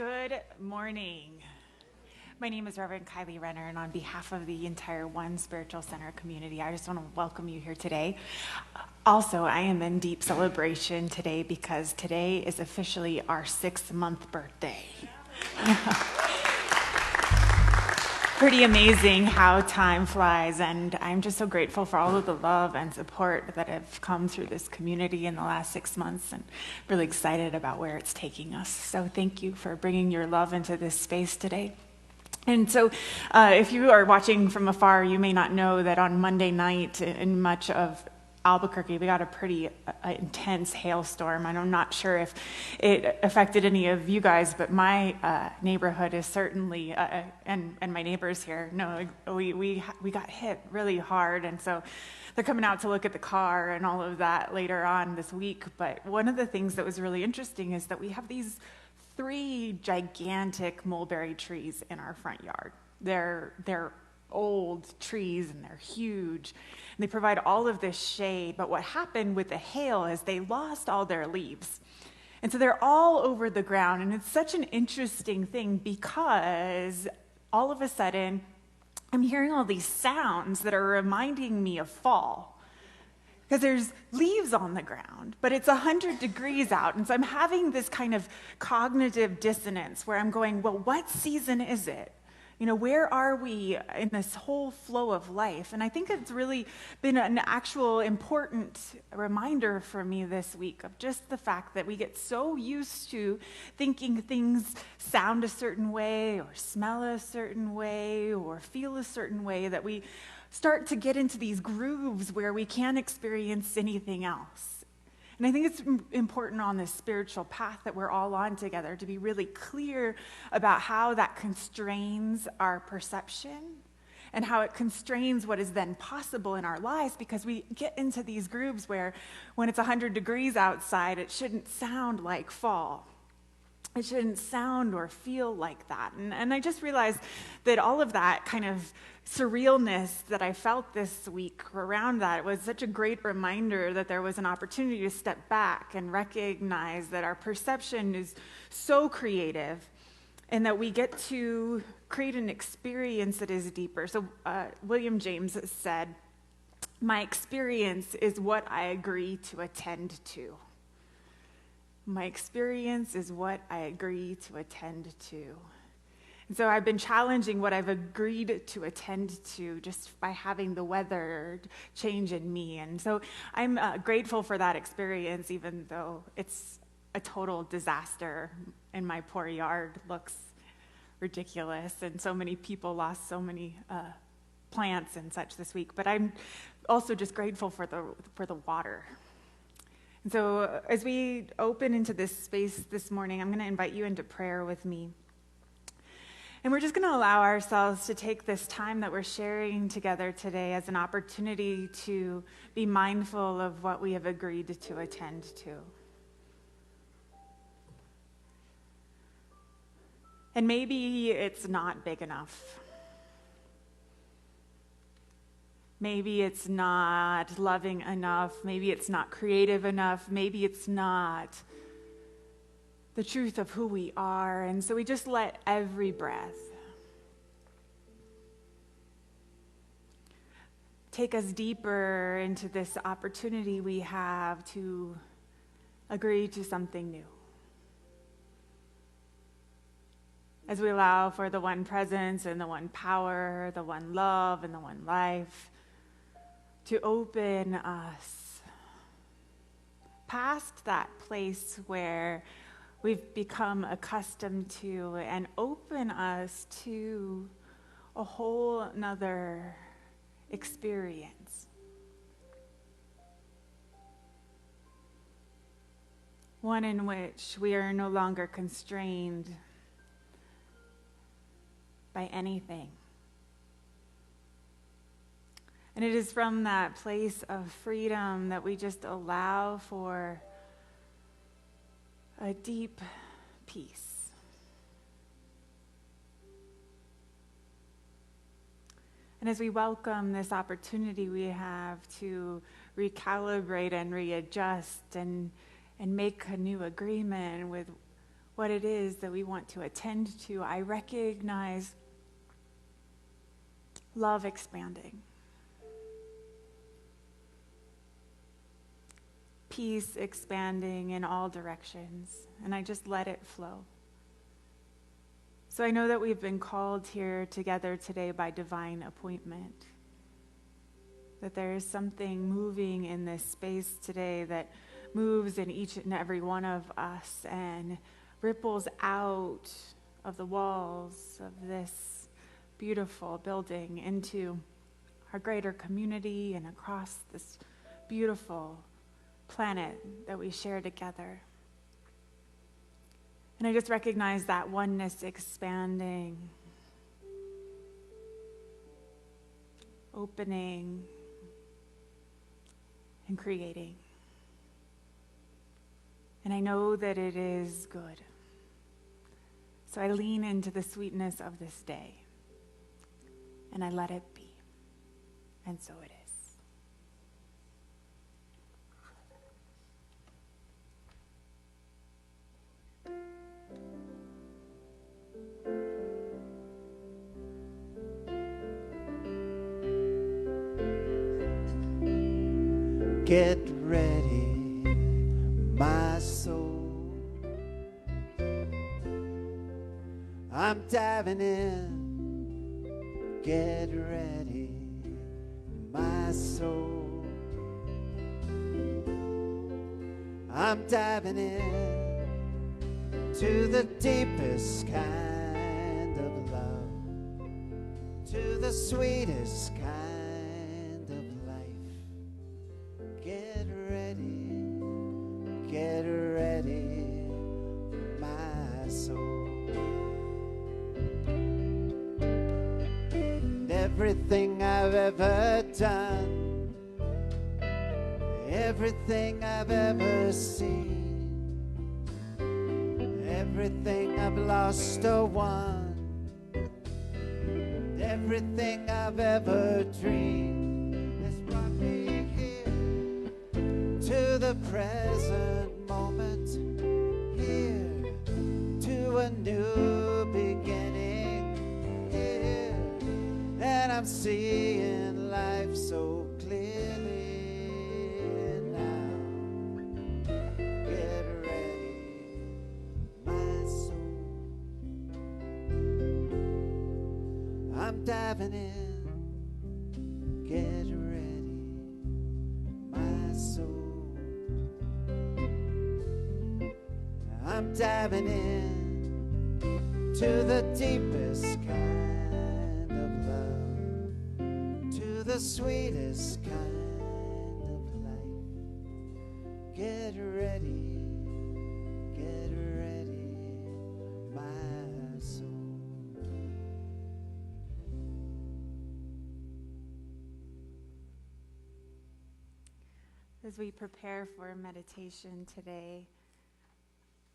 Good morning. My name is Reverend Kylie Renner, and on behalf of the entire One Spiritual Center community, I just want to welcome you here today. Also, I am in deep celebration today because today is officially our 6-month birthday. Pretty amazing how time flies, and I'm just so grateful for all of the love and support that have come through this community in the last 6 months, and really excited about where it's taking us. So thank you for bringing your love into this space today. And so if you are watching from afar, you may not know that on Monday night in much of Albuquerque, we got a pretty intense hailstorm, and I'm not sure if it affected any of you guys, but my neighborhood is certainly, and my neighbors here, no, we got hit really hard, and so they're coming out to look at the car and all of that later on this week. But one of the things that was really interesting is that we have these 3 gigantic mulberry trees in our front yard. They're old trees and they're huge, and they provide all of this shade. But what happened with the hail is they lost all their leaves, and so they're all over the ground. And it's such an interesting thing because all of a sudden I'm hearing all these sounds that are reminding me of fall, because there's leaves on the ground, but it's 100 degrees out. And so I'm having this kind of cognitive dissonance where I'm going, well, what season is it? You know, where are we in this whole flow of life? And I think it's really been an actual important reminder for me this week of just the fact that we get so used to thinking things sound a certain way or smell a certain way or feel a certain way that we start to get into these grooves where we can't experience anything else. And I think it's important on this spiritual path that we're all on together to be really clear about how that constrains our perception and how it constrains what is then possible in our lives, because we get into these grooves where when it's 100 degrees outside, it shouldn't sound like fall. It shouldn't sound or feel like that. And I just realized that all of that kind of surrealness that I felt this week around that was such a great reminder that there was an opportunity to step back and recognize that our perception is so creative and that we get to create an experience that is deeper. So William James said, "My experience is what I agree to attend to." My experience is what I agree to attend to. And so I've been challenging what I've agreed to attend to just by having the weather change in me. And so I'm grateful for that experience, even though it's a total disaster and my poor yard looks ridiculous and so many people lost so many plants and such this week. But I'm also just grateful for the water. And so as we open into this space this morning, I'm going to invite you into prayer with me. And we're just going to allow ourselves to take this time that we're sharing together today as an opportunity to be mindful of what we have agreed to attend to. And maybe it's not big enough. Maybe it's not loving enough. Maybe it's not creative enough. Maybe it's not the truth of who we are. And so we just let every breath take us deeper into this opportunity we have to agree to something new. As we allow for the one presence and the one power, the one love and the one life to open us past that place where we've become accustomed to, and open us to a whole nother experience. One in which we are no longer constrained by anything. And it is from that place of freedom that we just allow for a deep peace. And as we welcome this opportunity we have to recalibrate and readjust and make a new agreement with what it is that we want to attend to, I recognize love expanding, peace expanding in all directions, and I just let it flow. So I know that we've been called here together today by divine appointment, that there is something moving in this space today that moves in each and every one of us and ripples out of the walls of this beautiful building into our greater community and across this beautiful planet that we share together. And I just recognize that oneness expanding, opening, and creating. And I know that it is good. So I lean into the sweetness of this day, and I let it be. And so it is. Get ready, my soul. I'm diving in. Get ready, my soul. I'm diving in to the deepest kind of love, to the sweetest kind of life. Get ready, my soul. And everything I've ever done, everything I've ever seen, everything I've lost or won, everything I've ever dreamed has brought me here to the present moment, here to a new beginning, here, and I'm seeing life so clearly now. Get ready, my soul. I'm diving in. Get ready, my soul. I'm diving in to the deepest kind of love, to the sweetest kind of life. Get ready, my soul. As we prepare for meditation today,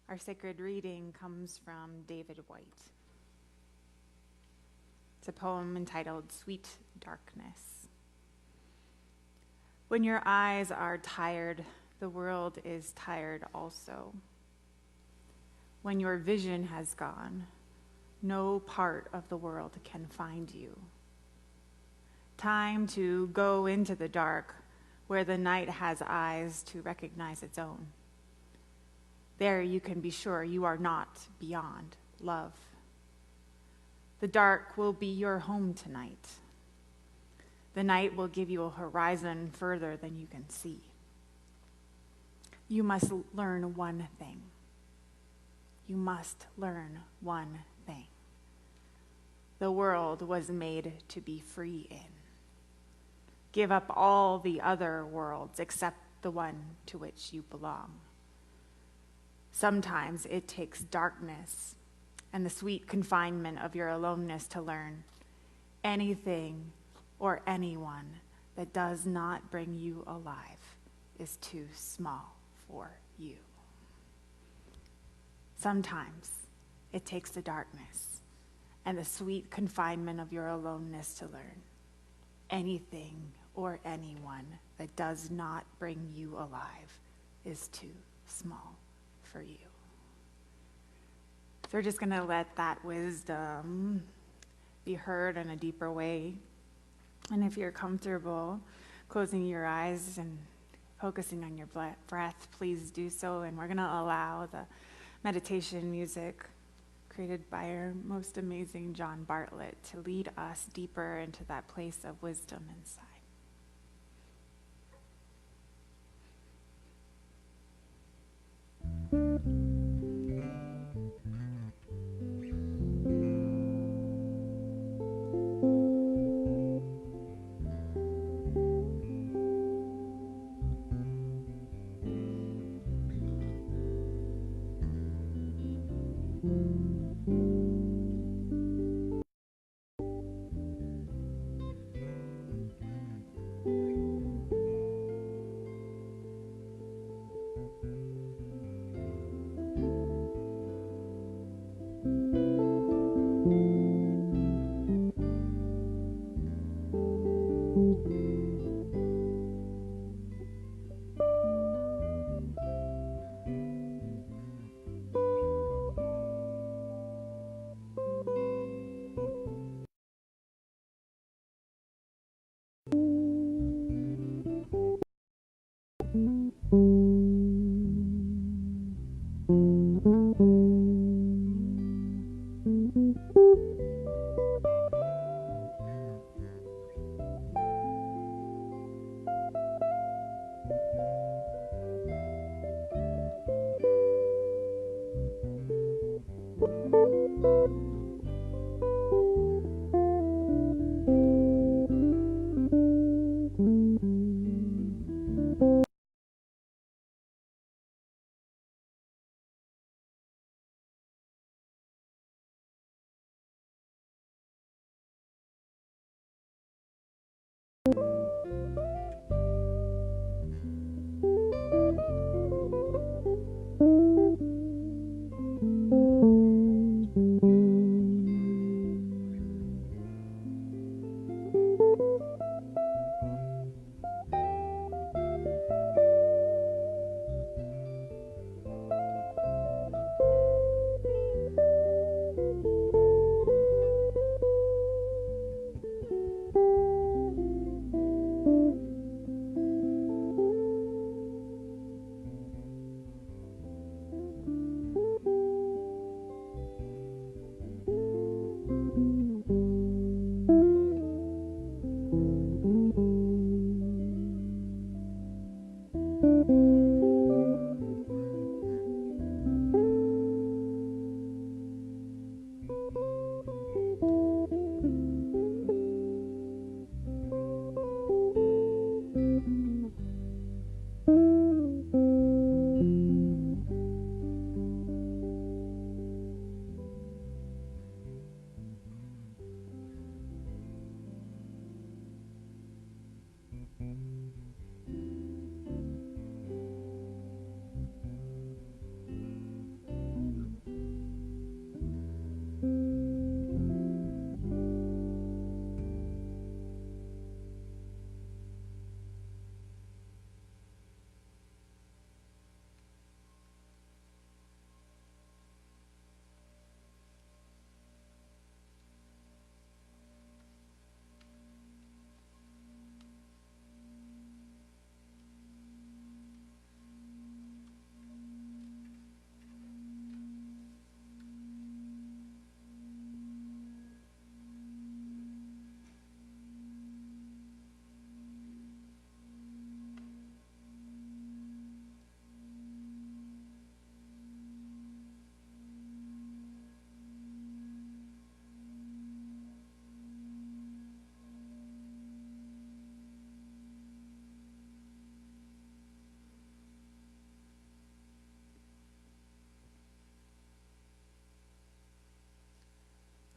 our sacred reading comes from David White. It's a poem entitled Sweet Darkness. When your eyes are tired, the world is tired also. When your vision has gone, no part of the world can find you. Time to go into the dark, where the night has eyes to recognize its own. There you can be sure you are not beyond love. The dark will be your home tonight. The night will give you a horizon further than you can see. You must learn one thing. You must learn one thing. The world was made to be free in. Give up all the other worlds except the one to which you belong. Sometimes it takes darkness and the sweet confinement of your aloneness to learn anything or anyone that does not bring you alive is too small for you. Sometimes it takes the darkness and the sweet confinement of your aloneness to learn anything or anyone that does not bring you alive is too small for you. So we're just going to let that wisdom be heard in a deeper way. And if you're comfortable closing your eyes and focusing on your breath, please do so. And we're going to allow the meditation music created by our most amazing John Bartlett to lead us deeper into that place of wisdom inside.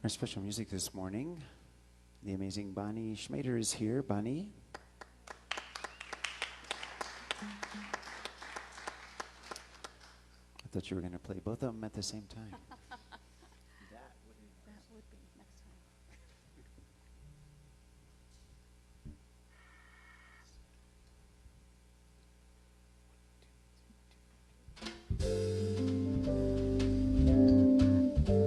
Our special music this morning, the amazing Bonnie Schmader is here. Bonnie. I thought you were going to play both of them at the same time. That would be next time.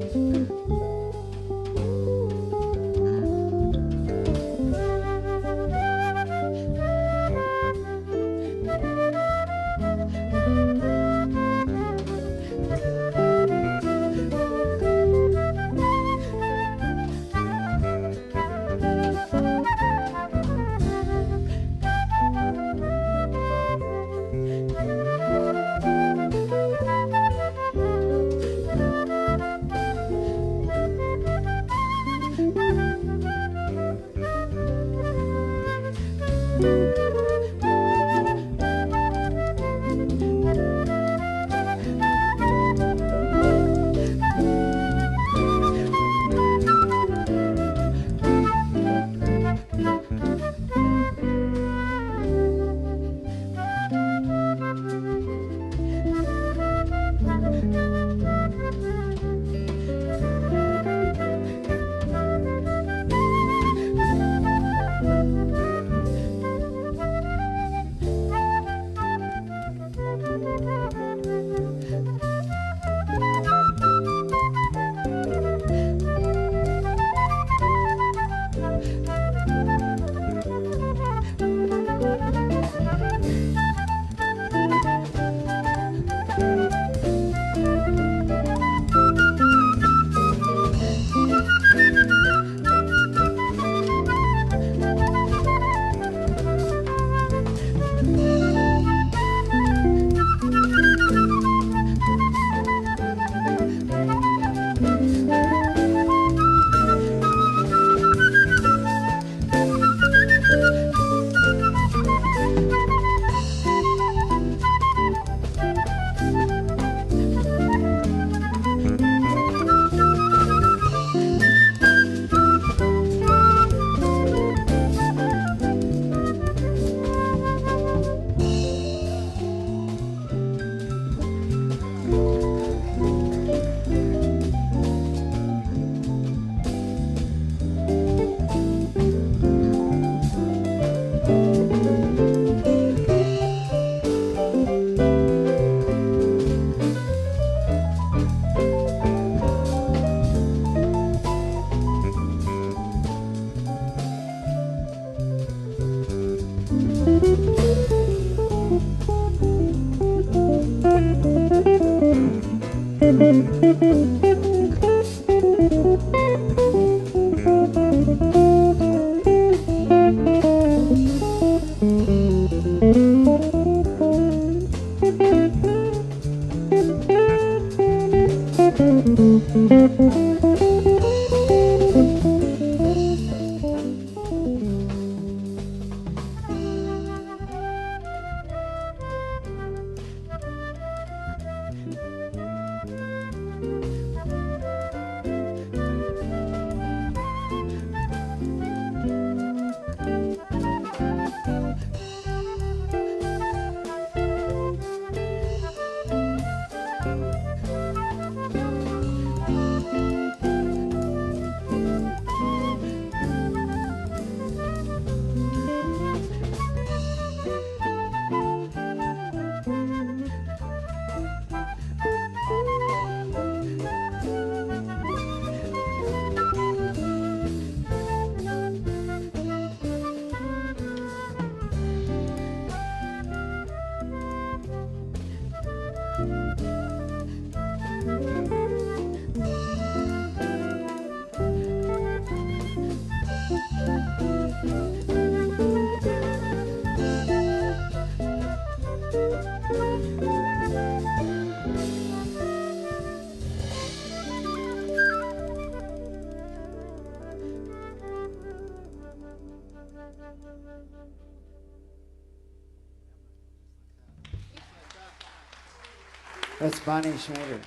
That's Bonnie Schmader.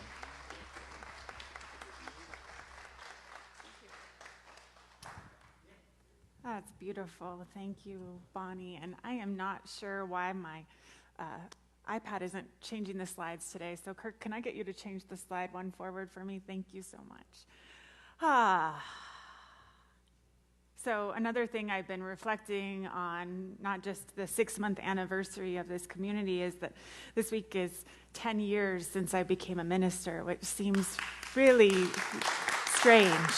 That's beautiful. Thank you, Bonnie. And I am not sure why my iPad isn't changing the slides today. So, Kirk, can I get you to change the slide one forward for me? Thank you so much. So another thing I've been reflecting on, not just the 6-month anniversary of this community, is that this week is 10 years since I became a minister, which seems really strange.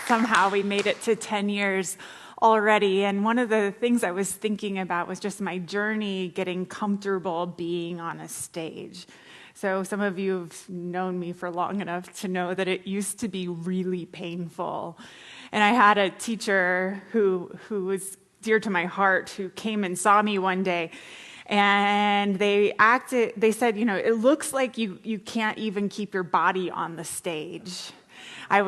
Somehow we made it to 10 years already. And one of the things I was thinking about was just my journey getting comfortable being on a stage. So some of you have known me for long enough to know that it used to be really painful. And I had a teacher who was dear to my heart who came and saw me one day. And they said, you know, it looks like you can't even keep your body on the stage. I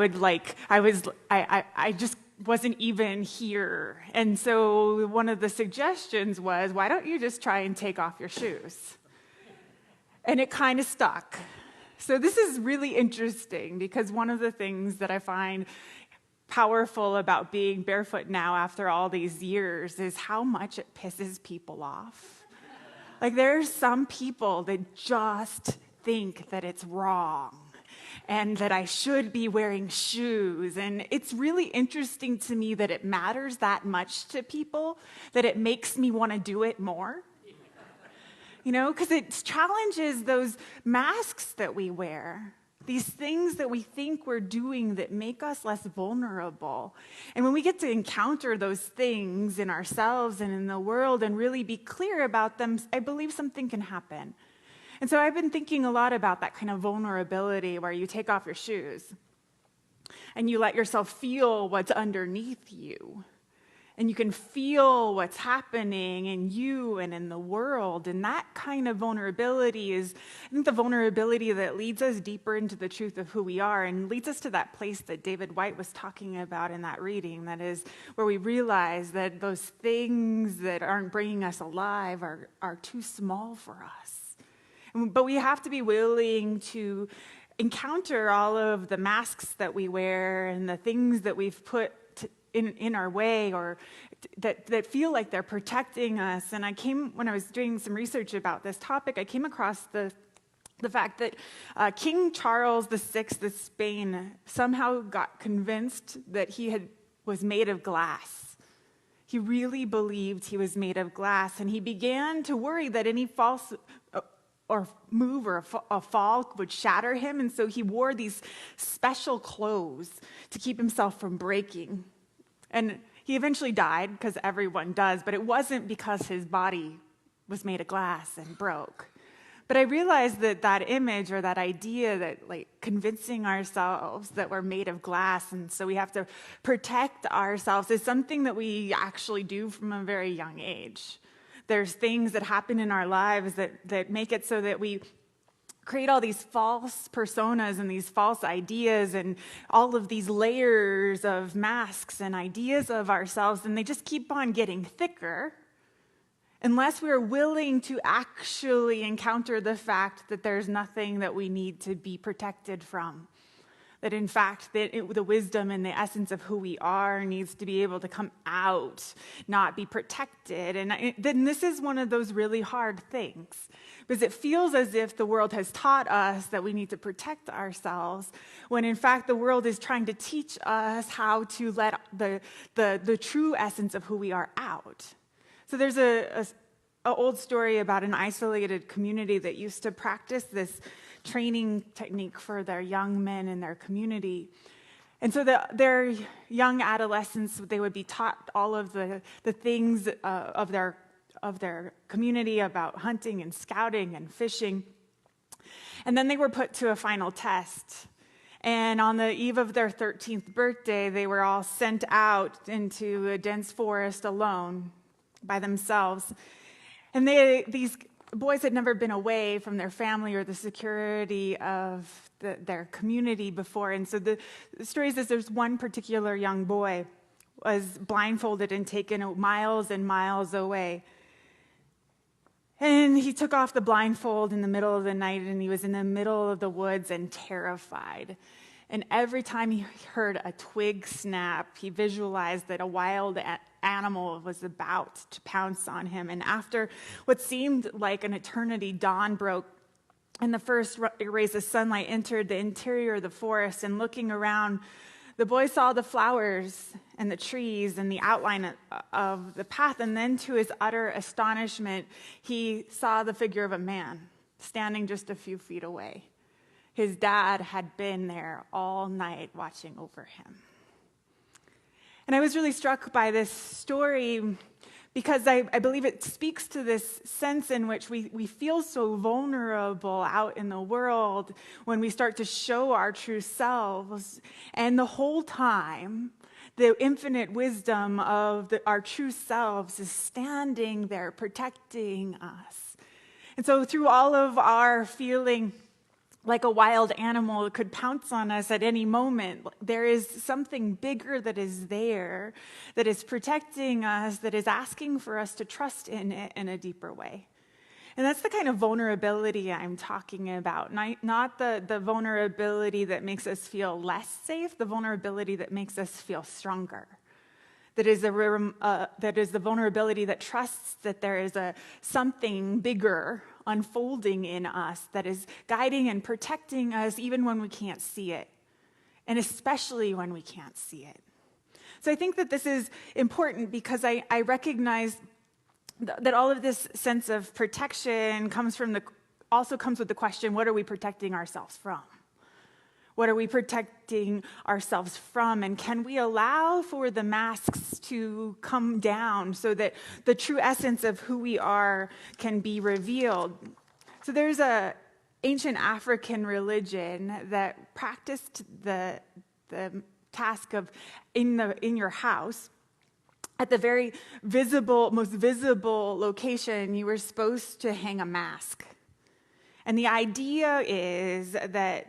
just wasn't even here. And so one of the suggestions was, why don't you just try and take off your shoes? And it kind of stuck. So this is really interesting because one of the things that I find powerful about being barefoot now after all these years is how much it pisses people off. Like there are some people that just think that it's wrong and that I should be wearing shoes. And it's really interesting to me that it matters that much to people that it makes me want to do it more. You know, because it challenges those masks that we wear, these things that we think we're doing that make us less vulnerable. And when we get to encounter those things in ourselves and in the world and really be clear about them, I believe something can happen. And so I've been thinking a lot about that kind of vulnerability where you take off your shoes and you let yourself feel what's underneath you. And you can feel what's happening in you and in the world. And that kind of vulnerability is, I think, the vulnerability that leads us deeper into the truth of who we are and leads us to that place that David White was talking about in that reading. That is where we realize that those things that aren't bringing us alive are too small for us. But we have to be willing to encounter all of the masks that we wear and the things that we've put in our way or that feel like they're protecting us. And when I was doing some research about this topic, I came across the fact that King Charles VI of Spain somehow got convinced that he was made of glass. He really believed he was made of glass, and he began to worry that any false or move or a fall would shatter him, and so he wore these special clothes to keep himself from breaking. And he eventually died, because everyone does, but it wasn't because his body was made of glass and broke. But I realized that image or that idea that like convincing ourselves that we're made of glass and so we have to protect ourselves is something that we actually do from a very young age. There's things that happen in our lives that make it so that we create all these false personas and these false ideas and all of these layers of masks and ideas of ourselves, and they just keep on getting thicker unless we're willing to actually encounter the fact that there's nothing that we need to be protected from. That in fact, the wisdom and the essence of who we are needs to be able to come out, not be protected. And then this is one of those really hard things, because it feels as if the world has taught us that we need to protect ourselves, when in fact the world is trying to teach us how to let the true essence of who we are out. So there's an old story about an isolated community that used to practice this training technique for their young men in their community. And so their young adolescents, they would be taught all of the things of their community about hunting and scouting and fishing. And then they were put to a final test. And on the eve of their 13th birthday, they were all sent out into a dense forest alone by themselves. And these boys had never been away from their family or the security of their community before. And so the story says there's one particular young boy was blindfolded and taken miles and miles away. And he took off the blindfold in the middle of the night, and he was in the middle of the woods and terrified. And every time he heard a twig snap, he visualized that a wild animal was about to pounce on him. And after what seemed like an eternity, dawn broke, and the first rays of sunlight entered the interior of the forest. And looking around, the boy saw the flowers and the trees and the outline of the path. And then, to his utter astonishment, he saw the figure of a man standing just a few feet away. His dad had been there all night watching over him. And I was really struck by this story because I believe it speaks to this sense in which we feel so vulnerable out in the world when we start to show our true selves. And the whole time, the infinite wisdom of our true selves is standing there protecting us. And so through all of our feeling like a wild animal that could pounce on us at any moment. There is something bigger that is there, that is protecting us, that is asking for us to trust in it in a deeper way. And that's the kind of vulnerability I'm talking about, not the vulnerability that makes us feel less safe, the vulnerability that makes us feel stronger. That is the vulnerability that trusts that there is something bigger unfolding in us that is guiding and protecting us even when we can't see it, and especially when we can't see it. So I think that this is important because I recognize that all of this sense of protection also comes with the question, what are we protecting ourselves from? What are we protecting ourselves from? And can we allow for the masks to come down so that the true essence of who we are can be revealed? So there's an ancient African religion that practiced the task of in your house, at the very most visible location, you were supposed to hang a mask. And the idea is that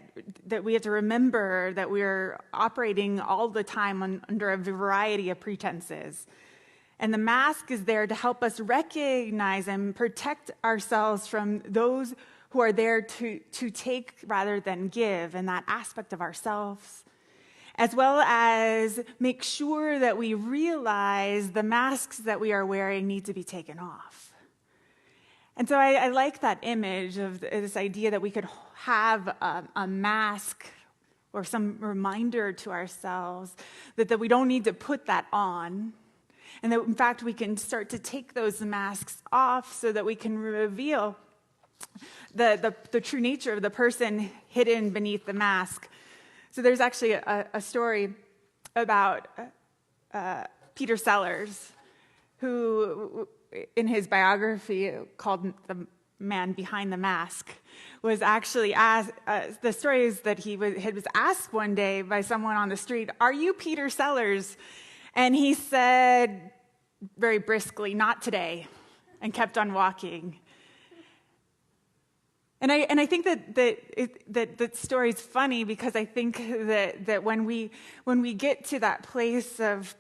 we have to remember that we're operating all the time under a variety of pretenses. And the mask is there to help us recognize and protect ourselves from those who are there to take rather than give, and that aspect of ourselves, as well as make sure that we realize the masks that we are wearing need to be taken off. And so I like that image of this idea that we could have a mask or some reminder to ourselves that we don't need to put that on, and that in fact we can start to take those masks off so that we can reveal the true nature of the person hidden beneath the mask. So there's actually a story about Peter Sellers, who in his biography called The Man Behind the Mask, was actually asked, the story is that he was asked one day by someone on the street, "Are you Peter Sellers?" And he said very briskly, "Not today," and kept on walking. And I think that story is funny because I think that when we get to that place of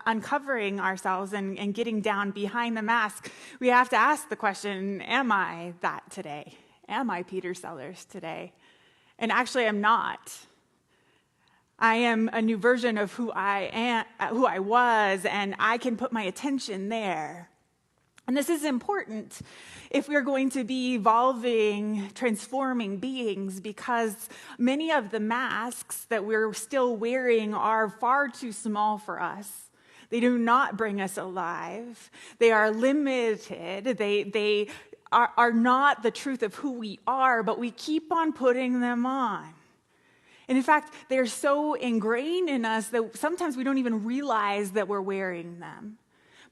uncovering ourselves and getting down behind the mask, we have to ask the question, am I that today? Am I Peter Sellers today? And actually, I'm not. I am a new version of who I was, and I can put my attention there. And this is important if we're going to be evolving, transforming beings, because many of the masks that we're still wearing are far too small for us. They do not bring us alive. They are limited. They are not the truth of who we are, but we keep on putting them on. And in fact, they're so ingrained in us that sometimes we don't even realize that we're wearing them.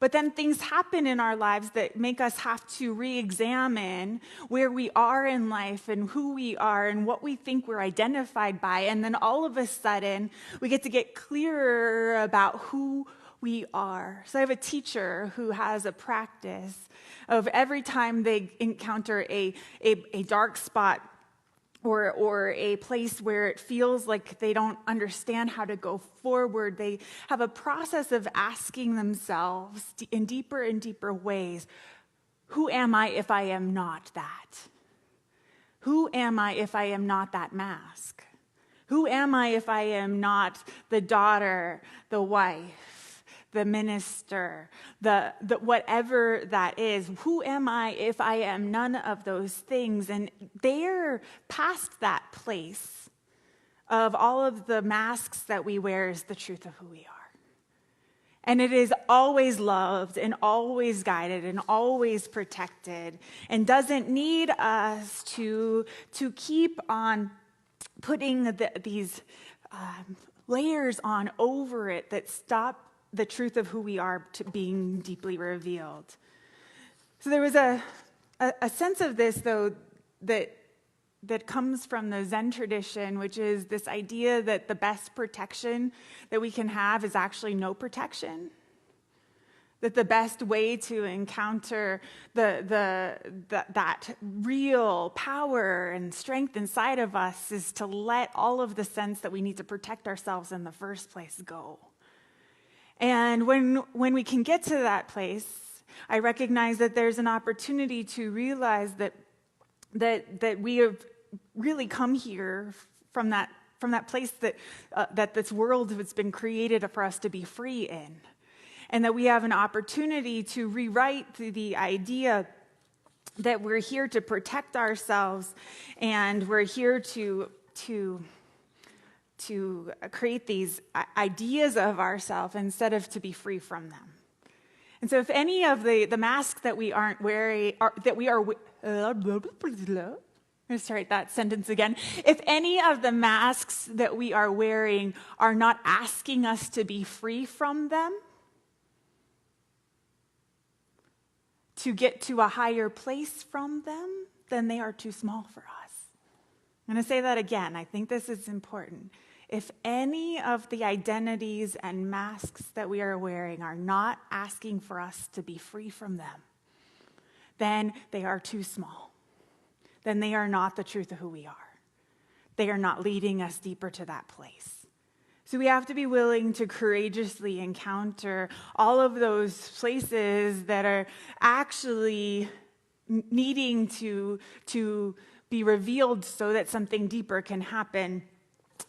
But then things happen in our lives that make us have to re-examine where we are in life and who we are and what we think we're identified by. And then all of a sudden, we get to get clearer about who we are. So I have a teacher who has a practice of every time they encounter a dark spot or a place where it feels like they don't understand how to go forward, they have a process of asking themselves in deeper and deeper ways, who am I if I am not that? Who am I if I am not that mask? Who am I if I am not the daughter, the wife, the minister, the whatever that is? Who am I if I am none of those things? And they're past that place of all of the masks that we wear is the truth of who we are. And it is always loved and always guided and always protected and doesn't need us to keep on putting these layers on over it that stop the truth of who we are to being deeply revealed. So there was a sense of this, though, that comes from the Zen tradition, which is this idea that the best protection that we can have is actually no protection. That the best way to encounter that real power and strength inside of us is to let all of the sense that we need to protect ourselves in the first place go. And when we can get to that place, I recognize that there's an opportunity to realize that we have really come here from that place that this world has been created for us to be free in. And that we have an opportunity to rewrite the idea that we're here to protect ourselves and we're here to create these ideas of ourselves instead of to be free from them. And so if any of the masks that we aren't wearing, let's write that sentence again. If any of the masks that we are wearing are not asking us to be free from them, to get to a higher place from them, then they are too small for us. I'm going to say that again. I think this is important. If any of the identities and masks that we are wearing are not asking for us to be free from them, then they are too small. Then they are not the truth of who we are. They are not leading us deeper to that place. So we have to be willing to courageously encounter all of those places that are actually needing to be revealed so that something deeper can happen.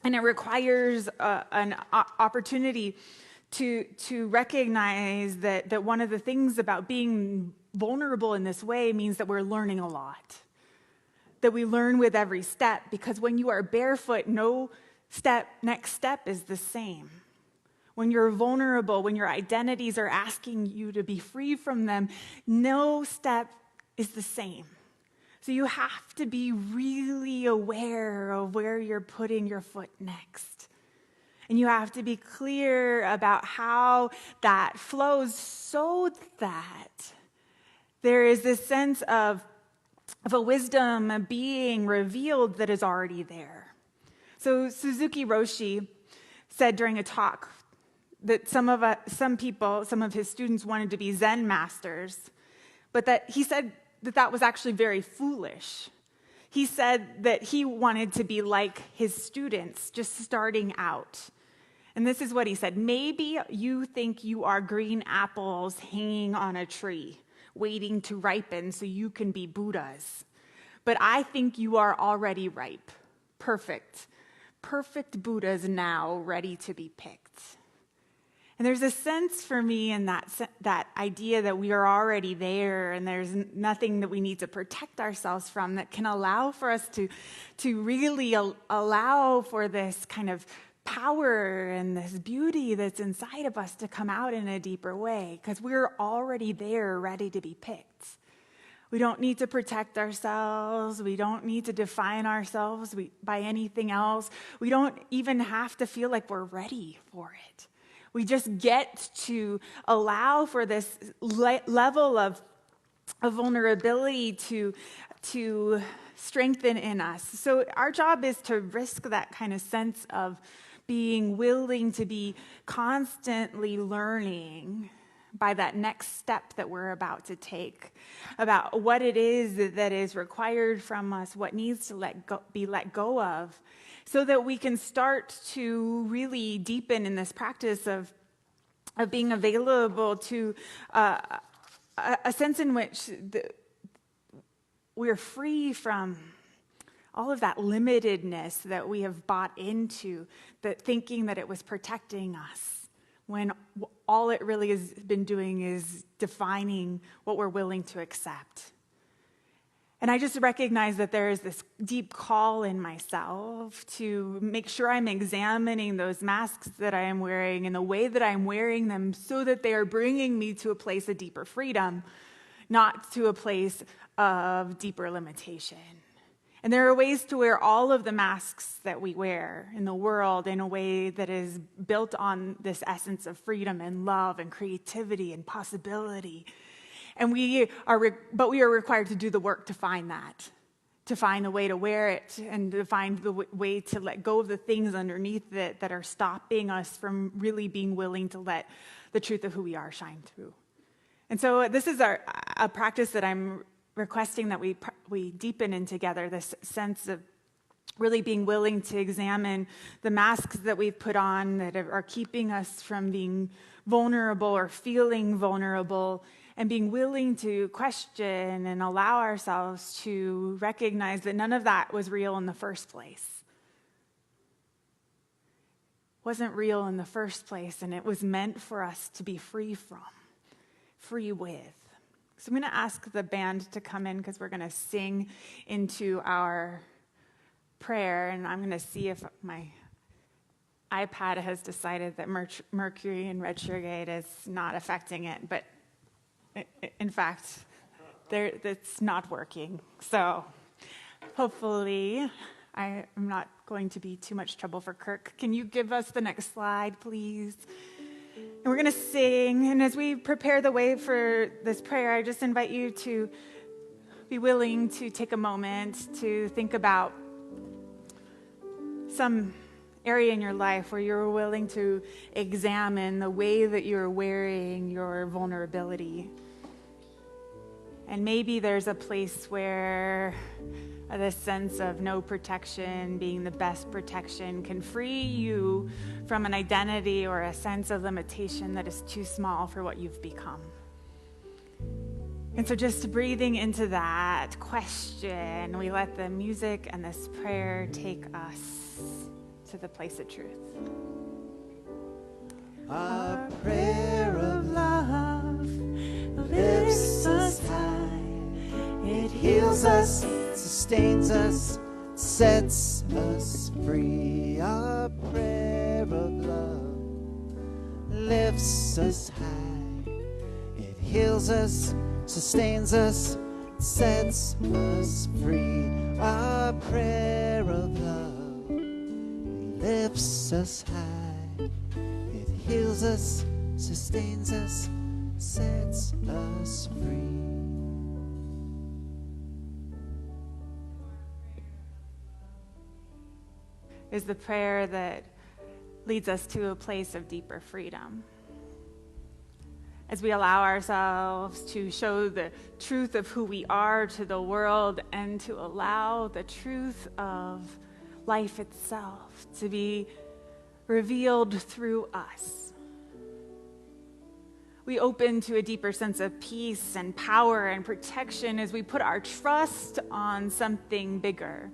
And it requires an opportunity to recognize that one of the things about being vulnerable in this way means that we're learning a lot. That we learn with every step, because when you are barefoot, next step is the same. When you're vulnerable, when your identities are asking you to be free from them, no step is the same. So you have to be really aware of where you're putting your foot next. And you have to be clear about how that flows so that there is this sense of a wisdom being revealed that is already there. So Suzuki Roshi said during a talk that some of his students wanted to be Zen masters, but that he said that was actually very foolish. He said that he wanted to be like his students, just starting out. And this is what he said: maybe you think you are green apples hanging on a tree, waiting to ripen so you can be Buddhas. But I think you are already ripe, perfect Buddhas now ready to be picked. And there's a sense for me in that idea that we are already there and there's nothing that we need to protect ourselves from that can allow for us to really allow for this kind of power and this beauty that's inside of us to come out in a deeper way, because we're already there ready to be picked. We don't need to protect ourselves. We don't need to define ourselves by anything else. We don't even have to feel like we're ready for it. We just get to allow for this level of vulnerability to strengthen in us. So our job is to risk that kind of sense of being willing to be constantly learning by that next step that we're about to take, about what it is that is required from us, what needs to be let go of, so that we can start to really deepen in this practice of being available to a sense in which we're free from all of that limitedness that we have bought into, that thinking that it was protecting us, when all it really has been doing is defining what we're willing to accept. And I just recognize that there is this deep call in myself to make sure I'm examining those masks that I am wearing and the way that I'm wearing them so that they are bringing me to a place of deeper freedom, not to a place of deeper limitation. And there are ways to wear all of the masks that we wear in the world in a way that is built on this essence of freedom and love and creativity and possibility. And we are required to do the work to find that, to find the way to wear it and to find the way to let go of the things underneath it that are stopping us from really being willing to let the truth of who we are shine through. And so this is a practice that I'm requesting that we deepen in together, this sense of really being willing to examine the masks that we've put on that are keeping us from being vulnerable or feeling vulnerable, and being willing to question and allow ourselves to recognize that none of that was real in the first place. It wasn't real in the first place, and it was meant for us to be free from, free with. So I'm going to ask the band to come in because we're going to sing into our prayer, and I'm going to see if my iPad has decided that Mercury in retrograde is not affecting it, but in fact, it's not working. So hopefully I am not going to be too much trouble for Kirk. Can you give us the next slide, please? And we're going to sing, and as we prepare the way for this prayer, I just invite you to be willing to take a moment to think about some area in your life where you're willing to examine the way that you're wearing your vulnerability. And maybe there's a place where this sense of no protection being the best protection can free you from an identity or a sense of limitation that is too small for what you've become. And so just breathing into that question, we let the music and this prayer take us to the place of truth. Our prayer of love lifts us high. It heals us, sustains us, sets us free. Our prayer of love lifts us high. It heals us, sustains us, sets us free. Our prayer of love lifts us high. It heals us, sustains us, sets us free. Is the prayer that leads us to a place of deeper freedom. As we allow ourselves to show the truth of who we are to the world and to allow the truth of life itself to be revealed through us. We open to a deeper sense of peace and power and protection as we put our trust on something bigger,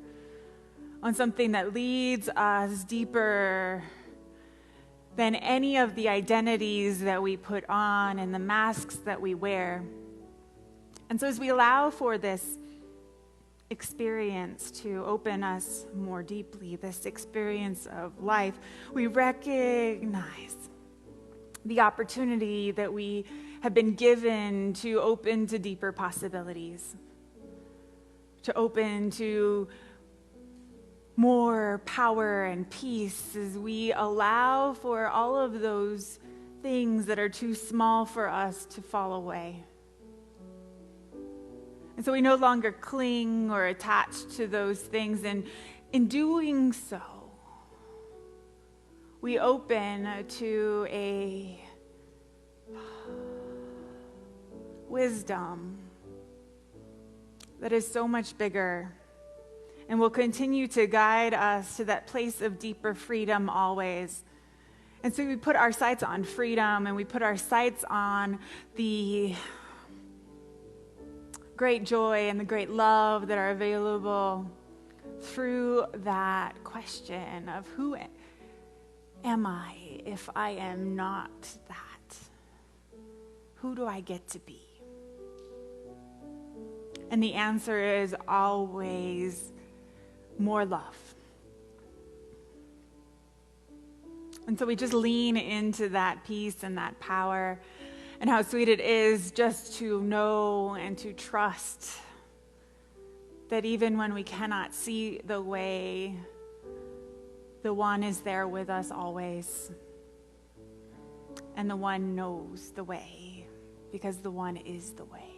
on something that leads us deeper than any of the identities that we put on and the masks that we wear. And so as we allow for this experience to open us more deeply, this experience of life, we recognize the opportunity that we have been given to open to deeper possibilities, to open to more power and peace as we allow for all of those things that are too small for us to fall away. And so we no longer cling or attach to those things, and in doing so, we open to a wisdom that is so much bigger and will continue to guide us to that place of deeper freedom always. And so we put our sights on freedom, and we put our sights on the great joy and the great love that are available through that question of who am I if I am not that? Who do I get to be? And the answer is always more love. And so we just lean into that peace and that power, and how sweet it is just to know and to trust that even when we cannot see the way, the one is there with us always. And the one knows the way, because the one is the way.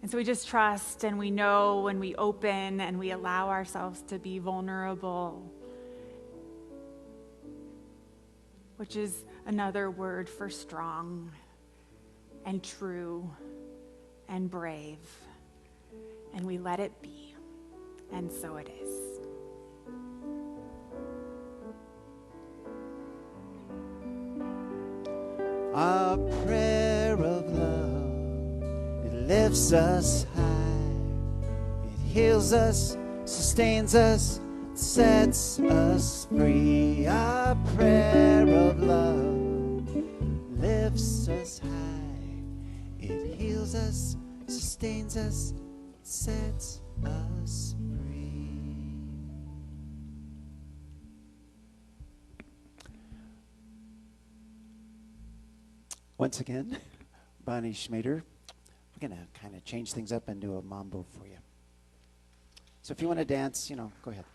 And so we just trust, and we know when we open and we allow ourselves to be vulnerable, which is another word for strong, and true and brave. And we let it be. And so it is. A prayer of love, it lifts us high. It heals us, sustains us, sets us free. A prayer of love lifts us high. It heals us, sustains us, sets us free. Once again, Bonnie Schmader. We're going to kind of change things up and do a mambo for you. So if you want to dance, go ahead.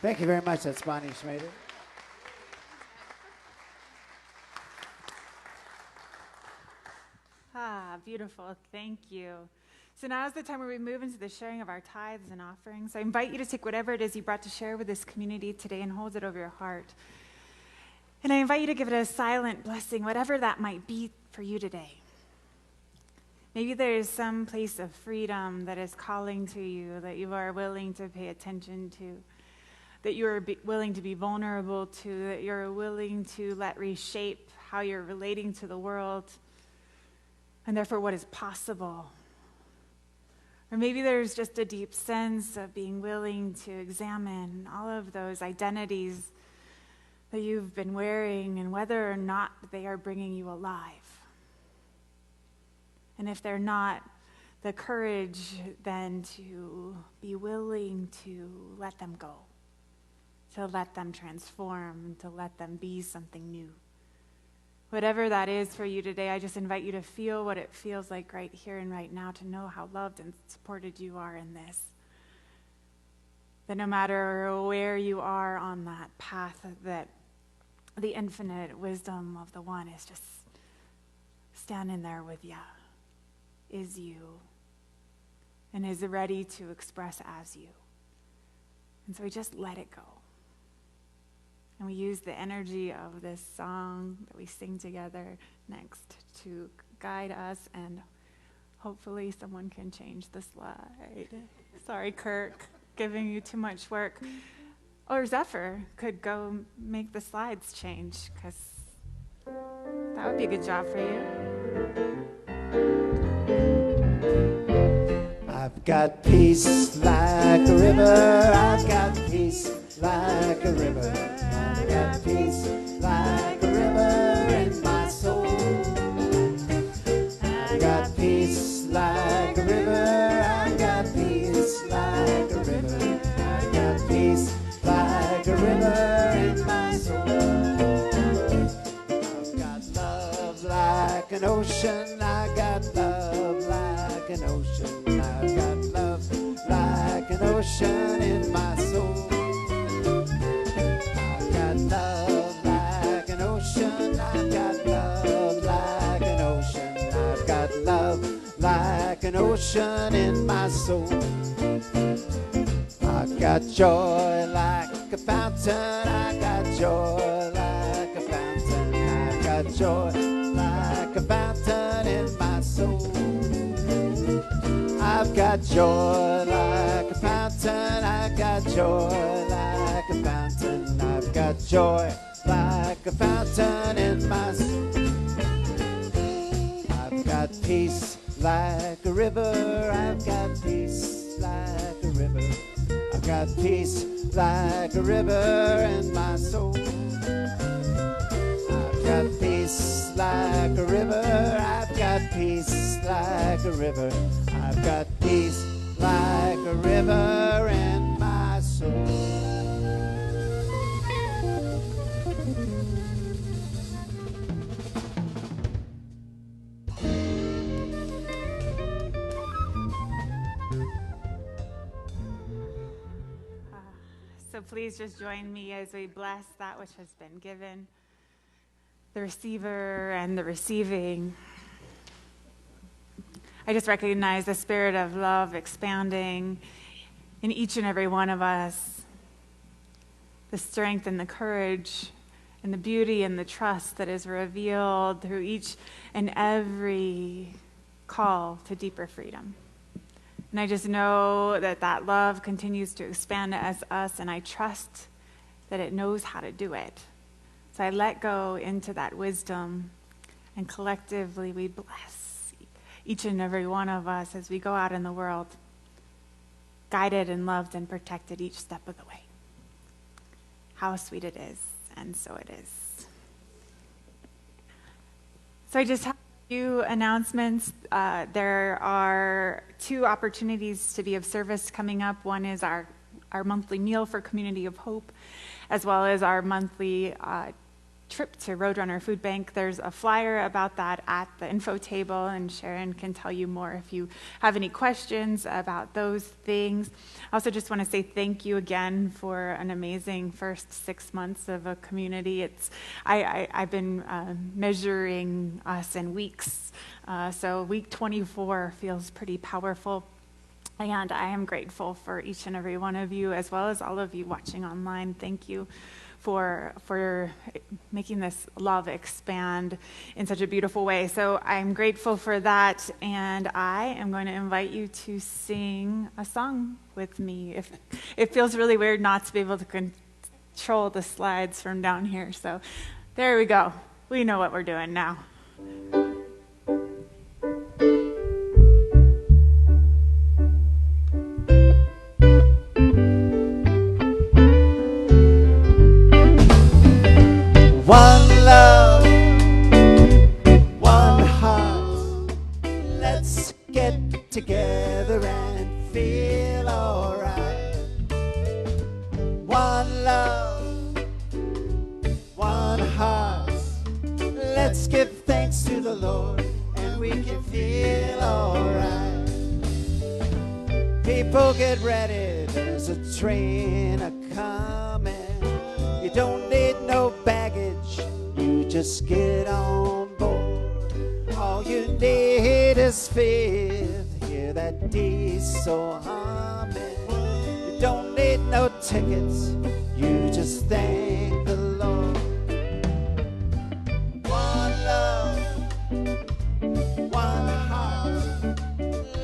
Thank you very much. That's Bonnie Schmader. Ah, beautiful. Thank you. So now is the time where we move into the sharing of our tithes and offerings. So I invite you to take whatever it is you brought to share with this community today and hold it over your heart. And I invite you to give it a silent blessing, whatever that might be for you today. Maybe there is some place of freedom that is calling to you, that you are willing to pay attention to, that you are willing to be vulnerable to, that you're willing to let reshape how you're relating to the world, and therefore what is possible. Or maybe there's just a deep sense of being willing to examine all of those identities that you've been wearing and whether or not they are bringing you alive. And if they're not, the courage then to be willing to let them go, to let them transform, to let them be something new. Whatever that is for you today, I just invite you to feel what it feels like right here and right now, to know how loved and supported you are in this. That no matter where you are on that path, that the infinite wisdom of the one is just standing there with you, is you, and is ready to express as you. And so we just let it go. And we use the energy of this song that we sing together next to guide us, and hopefully someone can change the slide. Sorry, Kirk, giving you too much work. Or Zephyr could go make the slides change, because that would be a good job for you. I've got peace like a river. I've got peace like a river. I've got peace like a river in my soul. I've got peace like a river. I've got peace like a river. I've got peace like a river in my soul. I've got love like an ocean. I got love like an ocean. I've got love like an ocean in my soul. I've got love like an ocean. I've got love like an ocean. I've got love like an ocean in my soul. I've got joy like a fountain. I got joy like a fountain. I got joy like a fountain in my soul. I've got joy like a fountain. I got joy like a fountain. I've got joy like a fountain in my soul. I've got peace like a river. I've got peace like a river. I've got peace like a river in my soul. I've got peace like a river. I've got peace like a river. I've got peace like a river in my soul. So please just join me as we bless that which has been given, the receiver and the receiving. I just recognize the spirit of love expanding in each and every one of us, the strength and the courage and the beauty and the trust that is revealed through each and every call to deeper freedom. And I just know that that love continues to expand as us, and I trust that it knows how to do it. So I let go into that wisdom, and collectively we bless each and every one of us as we go out in the world, guided and loved and protected each step of the way. How sweet it is, and so it is. So I just have a few announcements. There are 2 opportunities to be of service coming up. One is our monthly meal for Community of Hope, as well as our monthly trip to Roadrunner Food Bank. There's a flyer about that at the info table, and Sharon can tell you more if you have any questions about those things. I also just want to say thank you again for an amazing first 6 months of a community. I've been measuring us in weeks, so week 24 feels pretty powerful. And I am grateful for each and every one of you, as well as all of you watching online. Thank you for making this love expand in such a beautiful way. So I'm grateful for that, and I am going to invite you to sing a song with me. If it feels really weird not to be able to control the slides from down here. So there we go. We know what we're doing now. Let's give thanks to the Lord, and we can feel alright. People get ready, there's a train a-coming. You don't need no baggage, you just get on board. All you need is faith, hear that diesel humming. You don't need no tickets, you just thank the Lord. One love, one heart,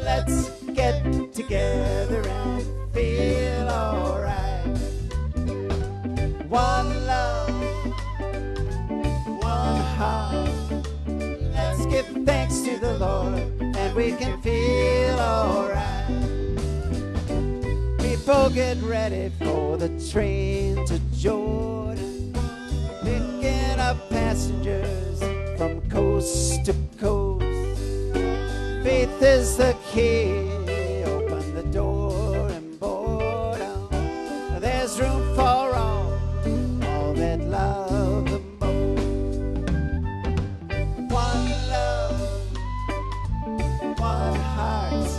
let's get together and feel alright. One love, one heart, let's give thanks to the Lord, and we can feel alright. People get ready for the train to Jordan, picking up passengers from coast to coast. Faith is the key, open the door and board on. There's room for all that love the most. One love, one heart,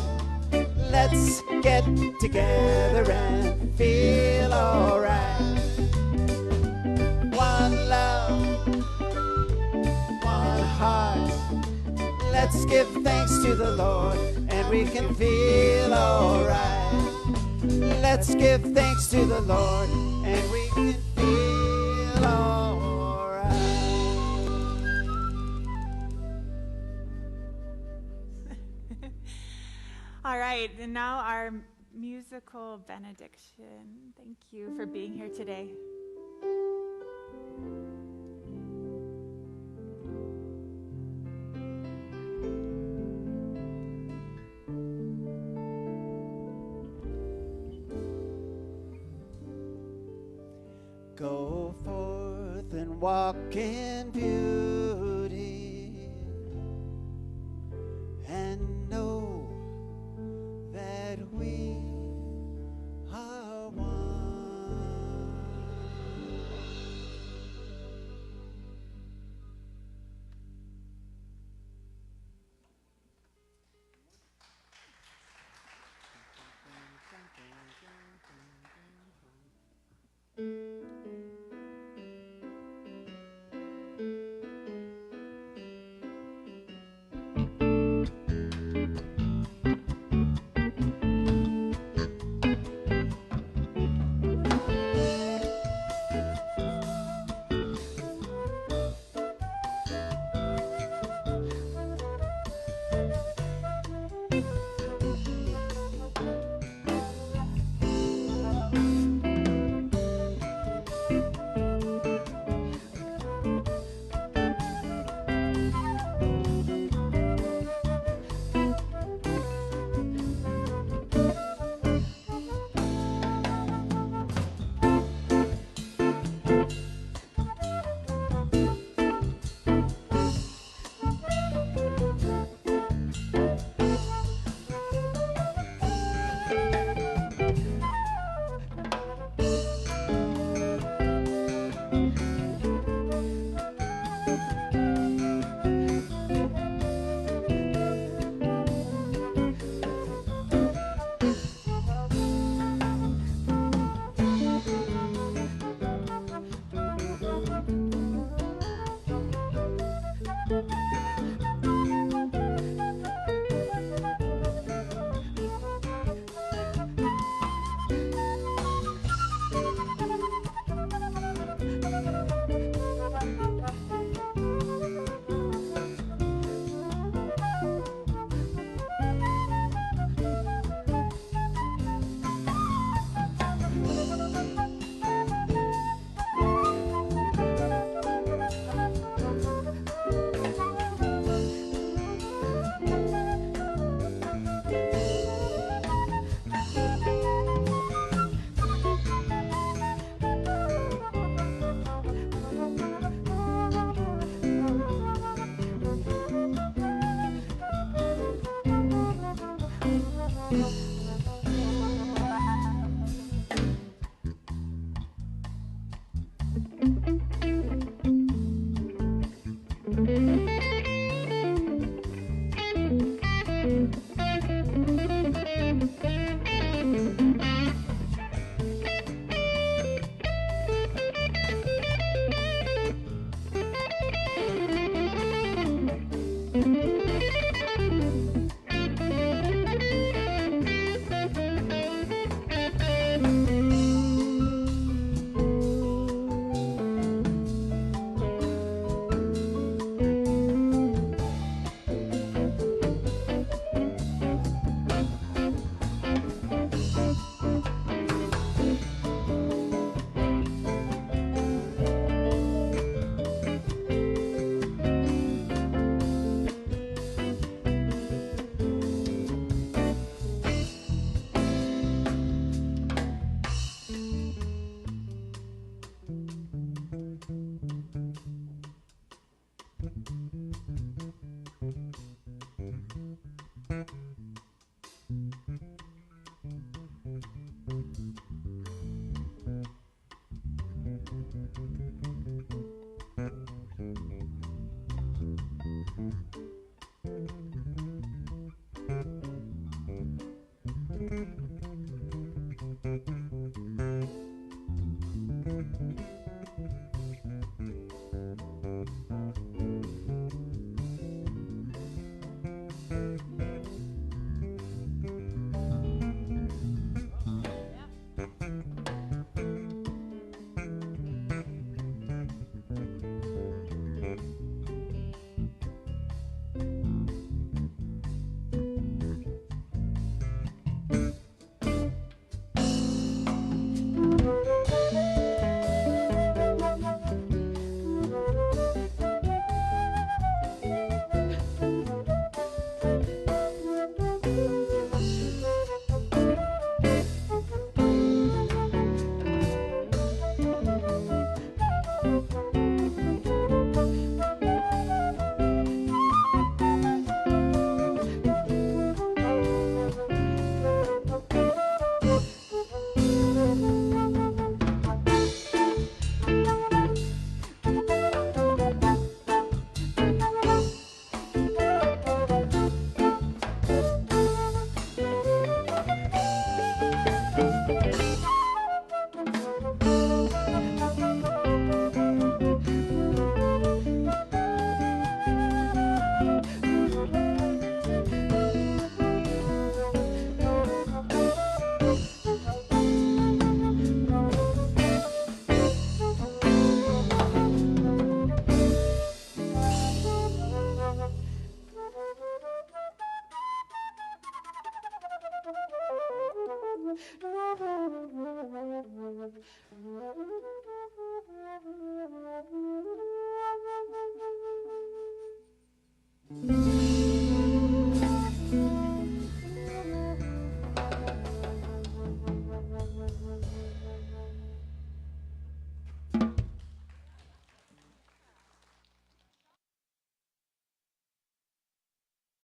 let's get together and feel alright. One love, one heart, let's give thanks to the Lord, and we can feel alright. Let's give thanks to the Lord, and we can feel alright. All right, and now our musical benediction. Thank you for being here today. Go forth and walk in beauty, and know that we are one.